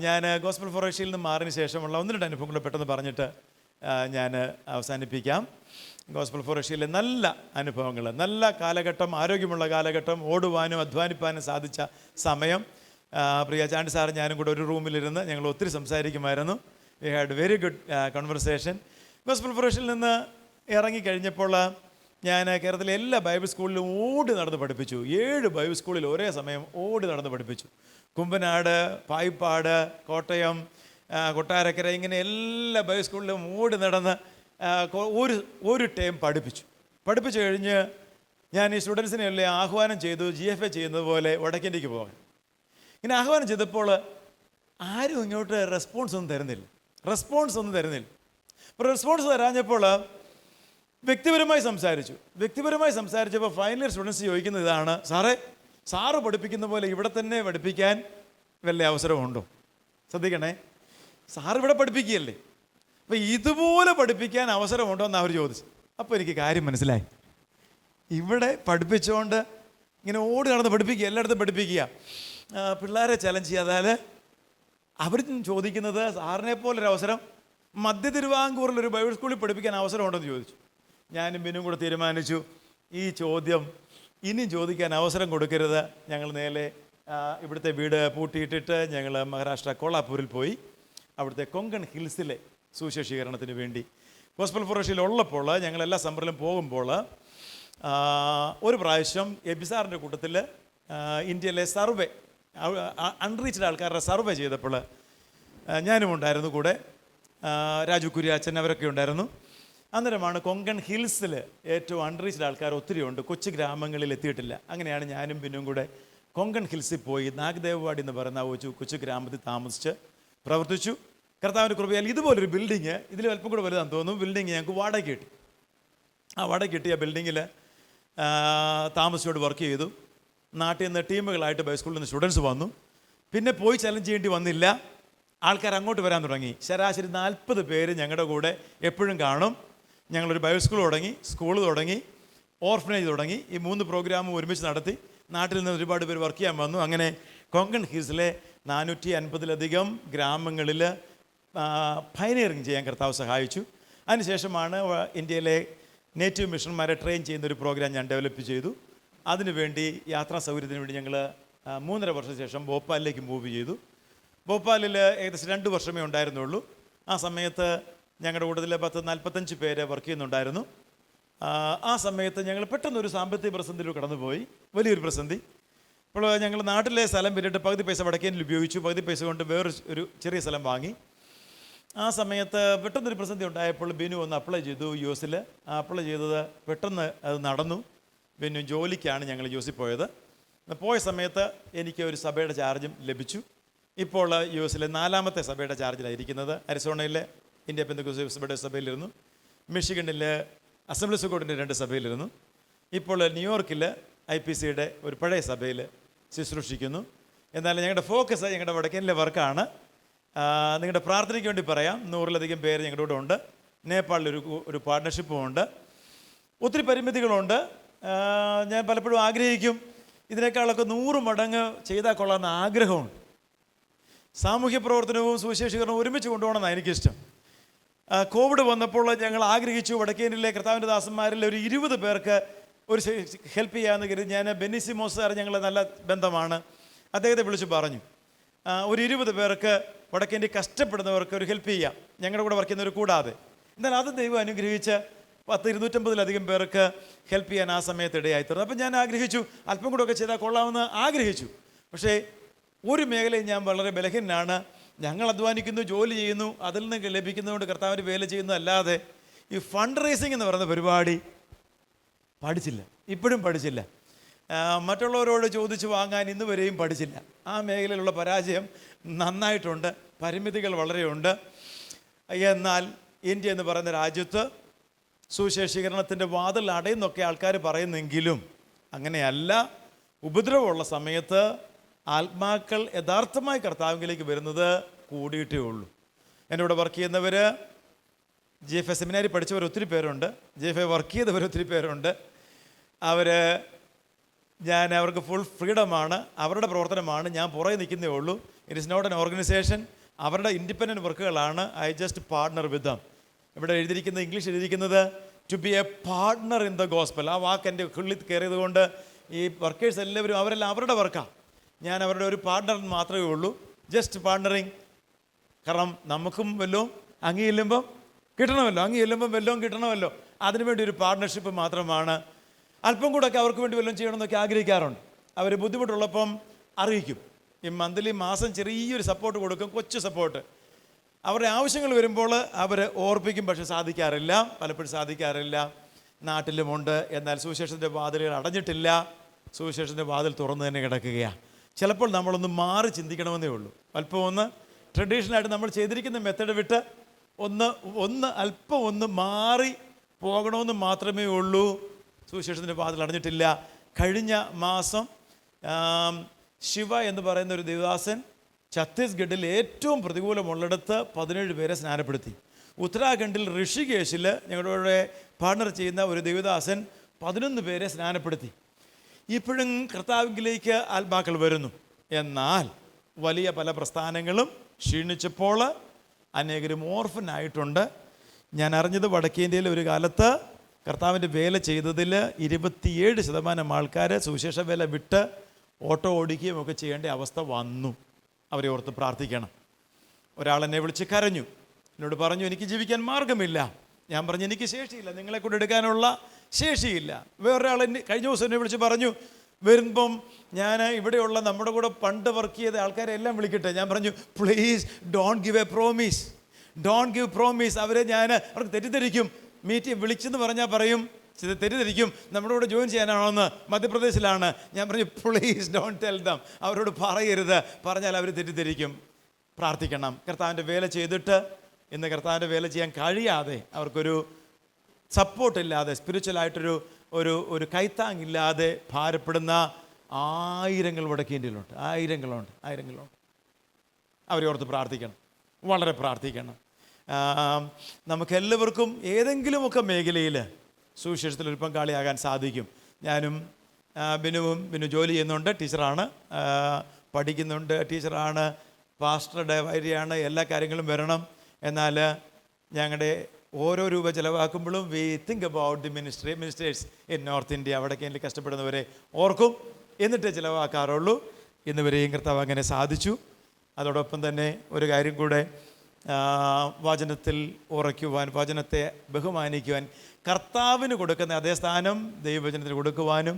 ഞാൻ ഗോസ്പൽ ഫോർ ഏഷ്യയിൽ നിന്ന് മാറിന് ശേഷമുള്ള 1-2 അനുഭവങ്ങൾ പെട്ടെന്ന് പറഞ്ഞിട്ട് ഞാൻ അവസാനിപ്പിക്കാം. ഗോസ്പൽ ഫോർ ഏഷ്യയിലെ നല്ല അനുഭവങ്ങൾ, നല്ല കാലഘട്ടം, ആരോഗ്യമുള്ള കാലഘട്ടം, ഓടുവാനും അധ്വാനിപ്പാനും സാധിച്ച സമയം. പ്രിയ ചാണ്ടി സാറും ഞാനും കൂടെ ഒരു റൂമിലിരുന്ന് ഞങ്ങൾ ഒത്തിരി സംസാരിക്കുമായിരുന്നു. We had very good conversation. Gospel for ഏഷ്യയിൽ നിന്ന് ഇറങ്ങിക്കഴിഞ്ഞപ്പോൾ ഞാൻ കേരളത്തിലെ എല്ലാ ബൈബിൾ സ്കൂളിലും ഓടി നടന്ന് പഠിപ്പിച്ചു. 7 ബൈബിൾ സ്കൂളിൽ ഒരേ സമയം ഓടി നടന്ന് പഠിപ്പിച്ചു. കുമ്പനാട്, പായിപ്പാട്, കോട്ടയം, കൊട്ടാരക്കര, ഇങ്ങനെ എല്ലാ ബൈബിൾ സ്കൂളിലും ഓടി നടന്ന് ഒരു ടൈം പഠിപ്പിച്ചു കഴിഞ്ഞ് ഞാൻ ഈ സ്റ്റുഡൻസിനെ എല്ലാം ആഹ്വാനം ചെയ്തു, GFA ചെയ്യുന്നത് പോലെ വടക്കേന്ത്യക്ക് പോകാൻ. ഇങ്ങനെ ആഹ്വാനം ചെയ്തപ്പോൾ ആരും ഇങ്ങോട്ട് റെസ്പോൺസ് ഒന്നും തരുന്നില്ല. അപ്പോൾ റെസ്പോൺസ് തരാഞ്ഞപ്പോൾ വ്യക്തിപരമായി സംസാരിച്ചപ്പോൾ ഫൈനൽ ഇയർ സ്റ്റുഡൻസ് ചോദിക്കുന്നത് ഇതാണ്: സാറ് പഠിപ്പിക്കുന്ന പോലെ ഇവിടെ തന്നെ പഠിപ്പിക്കാൻ വല്ല അവസരമുണ്ടോ? ശ്രദ്ധിക്കണേ, സാറ് ഇവിടെ പഠിപ്പിക്കുകയല്ലേ, അപ്പോൾ ഇതുപോലെ പഠിപ്പിക്കാൻ അവസരമുണ്ടോ എന്ന് അവർ ചോദിച്ചു. അപ്പോൾ എനിക്ക് കാര്യം മനസ്സിലായി. ഇവിടെ പഠിപ്പിച്ചുകൊണ്ട് ഇങ്ങനെ ഓടി നടന്ന് പഠിപ്പിക്കുക, എല്ലായിടത്തും പഠിപ്പിക്കുക, പിള്ളേരെ ചലഞ്ച് ചെയ്യാതെ അവർ ചോദിക്കുന്നത് സാറിനെ പോലൊരു അവസരം മധ്യ തിരുവാങ്കൂറിലൊരു ബൈബിൾ സ്കൂളിൽ പഠിപ്പിക്കാൻ അവസരമുണ്ടെന്ന് ചോദിച്ചു. ഞാനും ബിനും കൂടെ തീരുമാനിച്ചു, ഈ ചോദ്യം ഇനിയും ചോദിക്കാൻ അവസരം കൊടുക്കരുത്. ഞങ്ങൾ നേരെ ഇവിടുത്തെ വീട് പൂട്ടിയിട്ടിട്ട് ഞങ്ങൾ മഹാരാഷ്ട്ര കോളാപൂരിൽ പോയി അവിടുത്തെ കൊങ്കൺ ഹിൽസിലെ സുവിശേഷീകരണത്തിന് വേണ്ടി ഗോസ്പൽ ഫൊറോഷയിലുള്ളപ്പോൾ ഞങ്ങളെല്ലാ സമ്മറിലും പോകുമ്പോൾ ഒരു പ്രാവശ്യം എബിസാറിൻ്റെ കൂട്ടത്തിൽ ഇന്ത്യയിലെ സർവേ, അൺറീച്ച്ഡ് ആൾക്കാരുടെ സർവേ ചെയ്തപ്പോൾ ഞാനും ഉണ്ടായിരുന്നു കൂടെ, രാജു കുര്യാച്ചൻ അവരൊക്കെ ഉണ്ടായിരുന്നു. അന്നേരമാണ് കൊങ്കൺ ഹിൽസിൽ ഏറ്റവും അൺറീച്ച്ഡ് ആൾക്കാർ ഒത്തിരി ഉണ്ട്, കൊച്ചു ഗ്രാമങ്ങളിൽ എത്തിയിട്ടില്ല. അങ്ങനെയാണ് ഞാനും പിന്നും കൂടെ കൊങ്കൺ ഹിൽസിൽ പോയി നാഗ്ദേവ്വാടി എന്ന് പറയുന്ന കൊച്ചു ഗ്രാമത്തിൽ താമസിച്ച് പ്രവർത്തിച്ചു. കർത്താവിൻ്റെ കൃപയാൽ ഇതുപോലൊരു ബിൽഡിങ്, ഇതിൽ അല്പം കൂടെ വലുതാണെന്ന് തോന്നുന്നു, ബിൽഡിങ് ഞങ്ങൾക്ക് വാടക കിട്ടി. ആ വാടക കിട്ടിയ ബിൽഡിങ്ങിൽ താമസിച്ചോട് വർക്ക് ചെയ്തു. നാട്ടിൽ നിന്ന് ടീമുകളായിട്ട് ബൈബിൾ സ്കൂളിൽ നിന്ന് സ്റ്റുഡൻസ് വന്നു. പിന്നെ പോയി ചലഞ്ച് ചെയ്യേണ്ടി വന്നില്ല, ആൾക്കാർ അങ്ങോട്ട് വരാൻ തുടങ്ങി. ശരാശരി 40 പേര് ഞങ്ങളുടെ കൂടെ എപ്പോഴും കാണും. ഞങ്ങളൊരു ബൈബിൾ സ്കൂൾ തുടങ്ങി, ഓർഫനേജ് തുടങ്ങി. ഈ 3 പ്രോഗ്രാമും ഒരുമിച്ച് നടത്തി. നാട്ടിൽ നിന്ന് ഒരുപാട് പേര് വർക്ക് ചെയ്യാൻ വന്നു. അങ്ങനെ കൊങ്കൺ ഹിൽസിലെ 450-ലധികം ഗ്രാമങ്ങളിൽ പയനിയറിങ് ചെയ്യാൻ കർത്താവ് സഹായിച്ചു. അതിനുശേഷമാണ് ഇന്ത്യയിലെ നേറ്റീവ് മിഷണന്മാരെ ട്രെയിൻ ചെയ്യുന്നൊരു പ്രോഗ്രാം ഞാൻ ഡെവലപ്പ് ചെയ്തു. അതിനുവേണ്ടി യാത്രാ സൗകര്യത്തിന് വേണ്ടി ഞങ്ങൾ 3.5 വർഷത്തിന് ശേഷം ഭോപ്പാലിലേക്ക് മൂവ് ചെയ്തു. ഭോപ്പാലിൽ ഏകദേശം 2 വർഷമേ ഉണ്ടായിരുന്നുള്ളൂ. ആ സമയത്ത് ഞങ്ങളുടെ കൂട്ടത്തിൽ 45 പേര് വർക്ക് ചെയ്യുന്നുണ്ടായിരുന്നു. ആ സമയത്ത് ഞങ്ങൾ പെട്ടെന്നൊരു സാമ്പത്തിക പ്രതിസന്ധിയിൽ കടന്നുപോയി, വലിയൊരു പ്രതിസന്ധി. അപ്പോൾ ഞങ്ങൾ നാട്ടിലെ സ്ഥലം വിറ്റിട്ട് പകുതി പൈസ വടക്കേനിൽ ഉപയോഗിച്ചു, പകുതി പൈസ കൊണ്ട് വേറൊരു ചെറിയ സ്ഥലം വാങ്ങി. ആ സമയത്ത് പെട്ടെന്നൊരു പ്രതിസന്ധി ഉണ്ടായപ്പോൾ ബിനു ഒന്ന് അപ്ലൈ ചെയ്തു US. അപ്ലൈ ചെയ്തത് പെട്ടെന്ന് അത് നടന്നു. ബിനു ജോലിക്കാണ് ഞങ്ങൾ US പോയത്. പോയ സമയത്ത് എനിക്ക് ഒരു സഭയുടെ ചാർജും ലഭിച്ചു. ഇപ്പോൾ US 4ാമത്തെ സഭയുടെ ചാർജിലായിരിക്കുന്നത്. അരിസോണയിലെ ഇന്ത്യ പെന്തക്കോസ്ത് സഭയുടെ സഭയിലിരുന്നു, മിഷിഗണിലെ അസംബ്ലീസ് ഓഫ് ഗോഡിൻ്റെ 2 സഭയിലിരുന്നു. ഇപ്പോൾ ന്യൂയോർക്കിൽ IPCയുടെ ഒരു പഴയ സഭയിൽ ശുശ്രൂഷിക്കുന്നു. എന്നാൽ ഞങ്ങളുടെ ഫോക്കസ് ഞങ്ങളുടെ വടക്കേനിലെ വർക്കാണ്. നിങ്ങളുടെ പ്രാർത്ഥനയ്ക്ക് വേണ്ടി പറയാം, 100-ലധികം പേര് ഞങ്ങളുടെ കൂടെ ഉണ്ട്. നേപ്പാളിൽ ഒരു പാർട്ട്ണർഷിപ്പും ഉണ്ട്. ഒത്തിരി പരിമിതികളുണ്ട്. ഞാൻ പലപ്പോഴും ആഗ്രഹിക്കും ഇതിനേക്കാളൊക്കെ 100 മടങ്ങ് ചെയ്താൽ കൊള്ളാമെന്ന ആഗ്രഹമുണ്ട്. സാമൂഹ്യ പ്രവർത്തനവും സുവിശേഷീകരണവും ഒരുമിച്ച് കൊണ്ടുപോകണമെന്നാണ് എനിക്കിഷ്ടം. കോവിഡ് വന്നപ്പോൾ ഞങ്ങൾ ആഗ്രഹിച്ചു വടക്കേനിലെ കർത്താവിൻ്റെ ദാസന്മാരിൽ ഒരു 20 പേർക്ക് ഒരു ഹെൽപ്പ് ചെയ്യാമെന്ന് കരുതി. ഞാൻ ബെന്നിസിമോസ് സാർ ഞങ്ങൾ നല്ല ബന്ധമാണ്, അദ്ദേഹത്തെ വിളിച്ച് പറഞ്ഞു ഒരു 20 പേർക്ക് വടക്കേന്ത്യ കഷ്ടപ്പെടുന്നവർക്ക് ഒരു ഹെൽപ്പ് ചെയ്യാം, ഞങ്ങളുടെ കൂടെ വർക്ക് ചെയ്യുന്നവർ കൂടാതെ. എന്നാൽ അത് ദൈവം അനുഗ്രഹിച്ച് 250-ലധികം പേർക്ക് ഹെൽപ്പ് ചെയ്യാൻ ആ സമയത്ത് ഇടയായിത്തീർന്നു. അപ്പം ഞാൻ ആഗ്രഹിച്ചു അല്പം കൂടെ ഒക്കെ ചെയ്താൽ കൊള്ളാമെന്ന് ആഗ്രഹിച്ചു. പക്ഷേ ഒരു മേഖലയിൽ ഞാൻ വളരെ ബലഹീനനാണ്. ഞങ്ങൾ അധ്വാനിക്കുന്നു, ജോലി ചെയ്യുന്നു, അതിൽ നിന്ന് ലഭിക്കുന്നതുകൊണ്ട് കർത്താവിൻ്റെ വേല ചെയ്യുന്നു, അല്ലാതെ ഈ ഫണ്ട് റേസിംഗ് എന്ന് പറയുന്ന പരിപാടി ഇപ്പോഴും പഠിച്ചില്ല. മറ്റുള്ളവരോട് ചോദിച്ച് വാങ്ങാൻ ഇന്ന് വരെയും പഠിച്ചില്ല. ആ മേഖലയിലുള്ള പരാജയം നന്നായിട്ടുണ്ട്, പരിമിതികൾ വളരെയുണ്ട്. എന്നാൽ ഇന്ത്യ എന്ന് പറയുന്ന രാജ്യത്ത് സുവിശേഷീകരണത്തിൻ്റെ വാതിൽ അടയുന്നൊക്കെ ആൾക്കാർ പറയുന്നെങ്കിലും അങ്ങനെയല്ല. ഉപദ്രവമുള്ള സമയത്ത് ആത്മാക്കൾ യഥാർത്ഥമായി കർത്താവിലേക്ക് വരുന്നത് കൂടിയിട്ടേ ഉള്ളൂ. എൻ്റെ കൂടെ വർക്ക് ചെയ്യുന്നവർ GFA സെമിനാരി പഠിച്ചവർ ഒത്തിരി പേരുണ്ട്, GFA വർക്ക് ചെയ്തവർ ഒത്തിരി പേരുണ്ട്. ഞാൻ അവർക്ക് ഫുൾ ഫ്രീഡമാണ്, അവരുടെ പ്രവർത്തനമാണ്, ഞാൻ പുറകെ നിൽക്കുന്നേ ഉള്ളൂ. It is not an organisation. അവരുടെ ഇൻഡിപെൻഡൻറ്റ് വർക്കുകളാണ്. I just partner with them. ഇവിടെ എഴുതിയിരിക്കുന്നത്, ഇംഗ്ലീഷ് എഴുതിയിരിക്കുന്നത് to be a partner in the gospel. ആ വാക്ക് എൻ്റെ ഉള്ളിൽ കയറിയത് കൊണ്ട് ഈ വർക്കേഴ്സ് എല്ലാവരും അവരെല്ലാം അവരുടെ വർക്കാണ്, ഞാൻ അവരുടെ ഒരു പാർട്ട്ണർ മാത്രമേ ഉള്ളൂ. ജസ്റ്റ് പാർട്ട്ണറിങ്. കാരണം നമുക്കും വല്ലതും അങ്ങി ചെല്ലുമ്പം കിട്ടണമല്ലോ, അങ്ങി ചെല്ലുമ്പം വല്ലതും കിട്ടണമല്ലോ. അതിനുവേണ്ടി ഒരു പാർട്ട്ണർഷിപ്പ് മാത്രമാണ്. അല്പം കൂടെയൊക്കെ അവർക്ക് വേണ്ടി വല്ലതും ചെയ്യണമെന്നൊക്കെ ആഗ്രഹിക്കാറുണ്ട്. അവർ ബുദ്ധിമുട്ടുള്ളപ്പം അറിയിക്കും. ഈ മന്ത്ലി മാസം ചെറിയൊരു സപ്പോർട്ട് കൊടുക്കും, കൊച്ചു സപ്പോർട്ട്. അവരുടെ ആവശ്യങ്ങൾ വരുമ്പോൾ അവർ ഓർപ്പിക്കും, പക്ഷെ സാധിക്കാറില്ല, പലപ്പോഴും സാധിക്കാറില്ല. നാട്ടിലുമുണ്ട്, എന്നാൽ സുവിശേഷത്തിൻ്റെ വാതിലുകൾ അടഞ്ഞിട്ടില്ല, സുവിശേഷത്തിൻ്റെ വാതിൽ തുറന്നു തന്നെ കിടക്കുകയാണ്. ചിലപ്പോൾ നമ്മളൊന്ന് മാറി ചിന്തിക്കണമെന്നേ ഉള്ളൂ. അല്പം ഒന്ന് ട്രഡീഷണലായിട്ട് നമ്മൾ ചെയ്തിരിക്കുന്ന മെത്തേഡ് വിട്ട് അല്പം മാറി പോകണമെന്ന് മാത്രമേ ഉള്ളൂ. സുവിശേഷത്തിൻ്റെ വാതിൽ അടഞ്ഞിട്ടില്ല. കഴിഞ്ഞ മാസം ശിവ എന്ന് പറയുന്ന ഒരു ദേവദാസൻ ഛത്തീസ്ഗഡിൽ ഏറ്റവും പ്രതികൂലമുള്ളിടത്ത് 17 പേരെ സ്നാനപ്പെടുത്തി. ഉത്തരാഖണ്ഡിൽ ഋഷികേശിൽ ഞങ്ങളുടെ പാർട്ണർ ചെയ്യുന്ന ഒരു ദേവദാസൻ 11 പേരെ സ്നാനപ്പെടുത്തി. ഇപ്പോഴും കർത്താവിലേക്ക് ആത്മാക്കൾ വരുന്നു. എന്നാൽ വലിയ പല പ്രസ്ഥാനങ്ങളും ക്ഷീണിച്ചപ്പോൾ അനേകരും ഓർഫനായിട്ടുണ്ട്. ഞാൻ അറിഞ്ഞത് വടക്കേ ഇന്ത്യയിൽ ഒരു കാലത്ത് കർത്താവിൻ്റെ വേല ചെയ്തതിൽ 27% ആൾക്കാർ സുവിശേഷ വേല വിട്ട് ഓട്ടോ ഓടിക്കുകയും ഒക്കെ ചെയ്യേണ്ട അവസ്ഥ വന്നു. അവരെ ഓർത്ത് പ്രാർത്ഥിക്കണം. ഒരാൾ എന്നെ വിളിച്ച് കരഞ്ഞു, എന്നോട് പറഞ്ഞു, എനിക്ക് ജീവിക്കാൻ മാർഗമില്ല. ഞാൻ പറഞ്ഞു, എനിക്ക് ശേഷിയില്ല, നിങ്ങളെ കൊണ്ട് എടുക്കാനുള്ള ശേഷിയില്ല. വേറൊരാൾ കഴിഞ്ഞ ദിവസം എന്നെ വിളിച്ച് പറഞ്ഞു, വരുമ്പം ഞാൻ ഇവിടെയുള്ള നമ്മുടെ കൂടെ പണ്ട് വർക്ക് ചെയ്ത ആൾക്കാരെ എല്ലാം വിളിക്കട്ടെ. ഞാൻ പറഞ്ഞു, please don't give A promise, don't give promise. അവർക്ക് തെറ്റിദ്ധരിക്കും. മീറ്റിംഗ് വിളിച്ചെന്ന് പറഞ്ഞാൽ പറയും, തെറ്റിദ്ധരിക്കും, നമ്മുടെ കൂടെ ജോയിൻ ചെയ്യാനാണോന്ന്, മധ്യപ്രദേശിലാണ്. ഞാൻ പറഞ്ഞു, പ്ലീസ് ഡോണ്ട് ടെൽ ദം, അവരോട് പറയരുത്, പറഞ്ഞാൽ അവർ തെറ്റിദ്ധരിക്കും. പ്രാർത്ഥിക്കണം. കർത്താവിൻ്റെ വേല ചെയ്തിട്ട് ഇന്ന് കർത്താവിൻ്റെ വേല ചെയ്യാൻ കഴിയാതെ, അവർക്കൊരു സപ്പോർട്ടില്ലാതെ, സ്പിരിച്വലായിട്ടൊരു ഒരു കൈത്താങ്ങില്ലാതെ ഭാരപ്പെടുന്ന ആയിരങ്ങൾ വടക്കേ ഇന്ത്യയിലുണ്ട്. ആയിരങ്ങളുണ്ട്. അവരെ ഓർത്ത് പ്രാർത്ഥിക്കണം, വളരെ പ്രാർത്ഥിക്കണം. നമുക്കെല്ലാവർക്കും ഏതെങ്കിലുമൊക്കെ മേഖലയിൽ സുവിശേഷത്തിൽ ഒരു പങ്കാളിയാകാൻ സാധിക്കും. ഞാനും ബിനു ജോലി ചെയ്യുന്നുണ്ട്, ടീച്ചറാണ്, പഠിക്കുന്നുണ്ട്, ടീച്ചറാണ്, പാസ്റ്ററുടെ ഭാര്യയാണ്. എല്ലാ കാര്യങ്ങളും വരണം. എന്നാൽ ഞങ്ങളുടെ ഓരോ രൂപ ചിലവാക്കുമ്പോഴും we think about the ministers in north India. അവിടേക്ക് എനിക്ക് കഷ്ടപ്പെടുന്നവരെ ഓർക്കും, എന്നിട്ടേ ചിലവാക്കാറുള്ളൂ. ഇന്നുവരെയും കർത്താവ് അങ്ങനെ സാധിച്ചു. അതോടൊപ്പം തന്നെ ഒരു കാര്യം കൂടെ, വചനത്തിൽ ഉറയ്ക്കുവാൻ, വചനത്തെ ബഹുമാനിക്കുവാൻ, കർത്താവിന് കൊടുക്കുന്ന അതേ സ്ഥാനം ദൈവവചനത്തിന് കൊടുക്കുവാനും,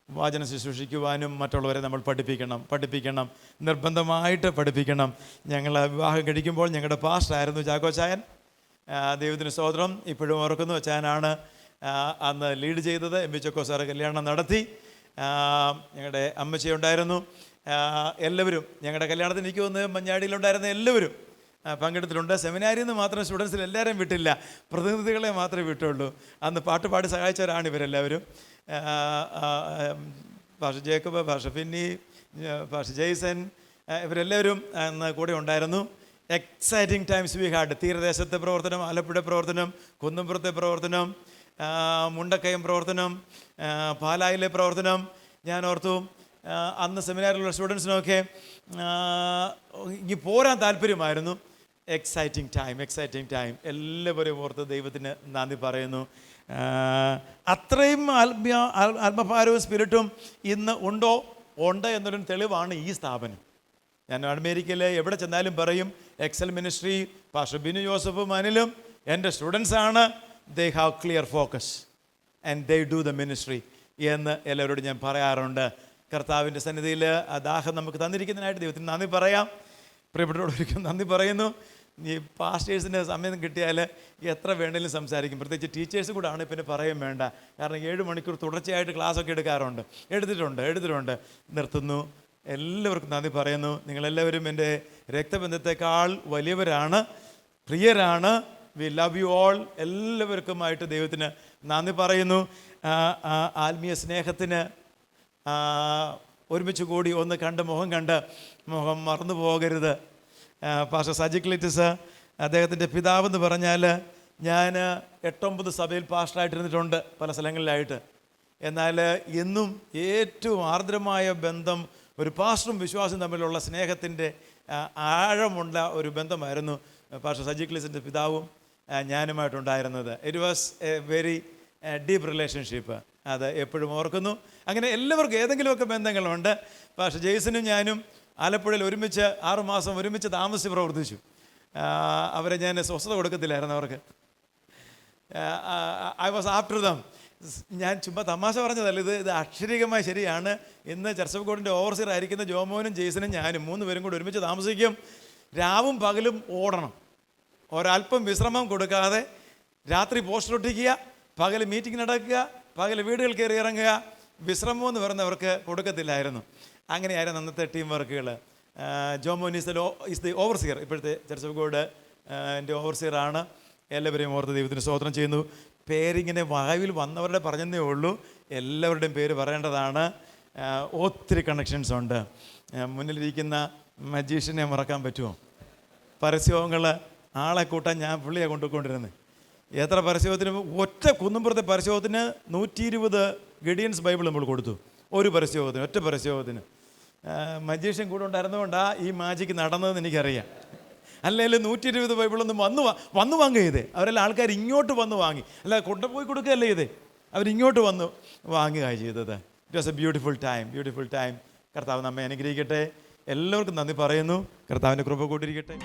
വചനം ശുശ്രൂഷിക്കുവാനും മറ്റുള്ളവരെ നമ്മൾ പഠിപ്പിക്കണം, നിർബന്ധമായിട്ട് പഠിപ്പിക്കണം. ഞങ്ങൾ വിവാഹം കഴിക്കുമ്പോൾ ഞങ്ങളുടെ പാസ്റ്ററായിരുന്നു ചാക്കോച്ചായൻ. ദൈവത്തിന് സ്തോത്രം. ഇപ്പോഴും ഓർക്കുന്നു. ചായനാണ് അന്ന് ലീഡ് ചെയ്തത്. എം പി ചക്കോ സാറ് കല്യാണം നടത്തി. ഞങ്ങളുടെ അമ്മച്ചിയുണ്ടായിരുന്നു. എല്ലാവരും ഞങ്ങളുടെ കല്യാണത്തിന് എനിക്ക് വന്ന് മഞ്ഞാടിയിലുണ്ടായിരുന്ന എല്ലാവരും പങ്കെടുത്തിട്ടുണ്ട്. സെമിനാരിൽ നിന്ന് മാത്രം സ്റ്റുഡൻസിൽ എല്ലാവരെയും വിട്ടില്ല, പ്രതിനിധികളെ മാത്രമേ വിട്ടുള്ളൂ. അന്ന് പാട്ടുപാടി സഹായിച്ചവരാണ് ഇവരെല്ലാവരും. ഭാഷ ജേക്കബ്, ഭാഷ ഫിന്നി, ഭാഷ ജെയ്സൺ, ഇവരെല്ലാവരും അന്ന് കൂടെ ഉണ്ടായിരുന്നു. Exciting times we had. തീരദേശത്തെ പ്രവർത്തനം, ആലപ്പുഴ പ്രവർത്തനം, കുന്നംപുറത്തെ പ്രവർത്തനം, മുണ്ടക്കയം പ്രവർത്തനം, പാലായിലെ പ്രവർത്തനം. ഞാൻ ഓർത്തു, അന്ന് സെമിനാറിലുള്ള സ്റ്റുഡൻസിനൊക്കെ ഇനി പോരാൻ താല്പര്യമായിരുന്നു. Exciting time. എല്ലാവരെയും ഓർത്ത് ദൈവത്തിന് നന്ദി പറയുന്നു. അത്രയും ആത്മഭാരവും സ്പിരിറ്റും ഇന്ന് ഉണ്ട് എന്നൊരു തെളിവാണ് ഈ സ്ഥാപനം. ഞാൻ അമേരിക്കയിൽ എവിടെ ചെന്നാലും പറയും, എക്സൽ മിനിസ്ട്രി, പാസ്റ്റർ ബിനു ജോസഫും അനിലും എൻ്റെ സ്റ്റുഡൻസാണ്. They have clear focus and they do the ministry എന്ന് എല്ലാവരോടും ഞാൻ പറയാറുണ്ട്. കർത്താവിൻ്റെ സന്നിധിയിൽ ആ ദാഹം നമുക്ക് തന്നിരിക്കുന്നതിനായിട്ട് ദൈവത്തിന് നന്ദി പറയാം. പ്രിയപ്പെട്ടവരോടൊരിക്കലും നന്ദി പറയുന്നു. ഈ പാസ്റ്റേഴ്സിൻ്റെ സമയം കിട്ടിയാൽ എത്ര വേണമെങ്കിലും സംസാരിക്കും. പ്രത്യേകിച്ച് ടീച്ചേഴ്സ് കൂടെ ആണ്, പിന്നെ പറയും വേണ്ട. കാരണം 7 മണിക്കൂർ തുടർച്ചയായിട്ട് ക്ലാസ്സൊക്കെ എടുത്തിട്ടുണ്ട്. നിർത്തുന്നു. എല്ലാവർക്കും നന്ദി പറയുന്നു. നിങ്ങളെല്ലാവരും എൻ്റെ രക്തബന്ധത്തെക്കാൾ വലിയവരാണ്, പ്രിയരാണ്. We love you all. എല്ലാവർക്കുമായിട്ട് ദൈവത്തിന് നന്ദി പറയുന്നു. ആത്മീയ സ്നേഹത്തിന് ഒരുമിച്ച് കൂടി ഒന്ന് കണ്ട് മുഖം മറന്നു പോകരുത്. പാസ്റ്റർ സജി ക്ലിറ്റിസ്, അദ്ദേഹത്തിൻ്റെ പിതാവെന്ന് പറഞ്ഞാൽ, ഞാൻ 8-9 സഭയിൽ പാസ്റ്ററായിട്ടിരുന്നിട്ടുണ്ട് പല സ്ഥലങ്ങളിലായിട്ട്. എന്നാൽ എന്നും ഏറ്റവും ആർദ്രമായ ബന്ധം ഒരു പാസ്റ്ററും വിശ്വാസം തമ്മിലുള്ള സ്നേഹത്തിൻ്റെ ആഴമുള്ള ഒരു ബന്ധമായിരുന്നു പാസ്റ്റർ സജി ക്ലിറ്റിസിൻ്റെ പിതാവും ഞാനുമായിട്ടുണ്ടായിരുന്നത്. It was a very deep relationship. അത് എപ്പോഴും ഓർക്കുന്നു. അങ്ങനെ എല്ലാവർക്കും ഏതെങ്കിലുമൊക്കെ ബന്ധങ്ങളുണ്ട്. പാസ്റ്റർ ജെയ്സനും ഞാനും ആലപ്പുഴയിൽ 6 മാസം ഒരുമിച്ച് താമസിച്ച് പ്രവർത്തിച്ചു. അവരെ ഞാൻ സ്വസ്ഥത കൊടുക്കത്തില്ലായിരുന്നു അവർക്ക്. I was after dum. ഞാൻ ചുമ്മാ തമാശ പറഞ്ഞതല്ല, ഇത് അക്ഷരികമായി ശരിയാണ്. ഇന്ന് ചർച്ച് ഓഫ് ഗോഡിൻ്റെ ഓവർസിയർ ആയിരിക്കുന്ന ജോമോനും ജെയ്സനും ഞാനും 3 പേരും കൂടി ഒരുമിച്ച് താമസിക്കും. രാവും പകലും ഓടണം, ഒരല്പം വിശ്രമം കൊടുക്കാതെ. രാത്രി പോസ്റ്റർ ഒട്ടിക്കുക, പകൽ മീറ്റിംഗ് നടക്കുക, പകൽ വീടുകൾ കയറി ഇറങ്ങുക. വിശ്രമം എന്ന് പറയുന്നവർക്ക് കൊടുക്കത്തില്ലായിരുന്നു. അങ്ങനെയായിരുന്നു അന്നത്തെ ടീം വർക്കുകൾ. ജോമോൻ ഈസ് ദി ഓവർസിയർ, ഇപ്പോഴത്തെ ചർച്ച് ഓഫ് ഗോഡ് എൻ്റെ ഓവർസിയറാണ്. എല്ലാവരെയും ഓർത്ത് ദൈവത്തിന് സ്തോത്രം ചെയ്യുന്നു. പേരിങ്ങനെ വായുവിൽ വന്നവരുടെ പറഞ്ഞതേ ഉള്ളൂ, എല്ലാവരുടെയും പേര് പറയേണ്ടതാണ്. ഒത്തിരി കണക്ഷൻസ് ഉണ്ട്. മുന്നിലിരിക്കുന്ന മജീഷ്യനെ മറക്കാൻ പറ്റുമോ? പരസ്യങ്ങൾ ആളെ കൂട്ടാൻ ഞാൻ പുള്ളിയെ കൊണ്ടുകൊണ്ടിരുന്നത്. എത്ര പരസ്യത്തിന്, ഒറ്റ കുന്നുംപുറത്തെ പരസ്യത്തിന് 120 ഗഡിയൻസ് ബൈബിൾ നമ്മൾ കൊടുത്തു. ഒരു പരസ്യത്തിന്, ഒറ്റ പരസ്യത്തിന്. മജീഷ്യൻ കൂടെ ഉണ്ടായിരുന്നുകൊണ്ടാണ് ഈ മാജിക്ക് നടന്നതെന്ന് എനിക്കറിയാം. അല്ലെങ്കിൽ 120 ബൈബിളൊന്നും വന്നു വാങ്ങുക ചെയ്തേ. അവരെല്ലാം ആൾക്കാർ ഇങ്ങോട്ട് വന്ന് വാങ്ങി, അല്ല കൊണ്ടുപോയി കൊടുക്കുകയല്ലേ ചെയ്തേ, അവരിങ്ങോട്ട് വന്ന് വാങ്ങുകയാണ് ചെയ്തത്. It was A beautiful time. കർത്താവ് നമ്മെ അനുഗ്രഹിക്കട്ടെ. എല്ലാവർക്കും നന്ദി പറയുന്നു. കർത്താവിൻ്റെ കൃപ കൂട്ടിയിരിക്കട്ടെ.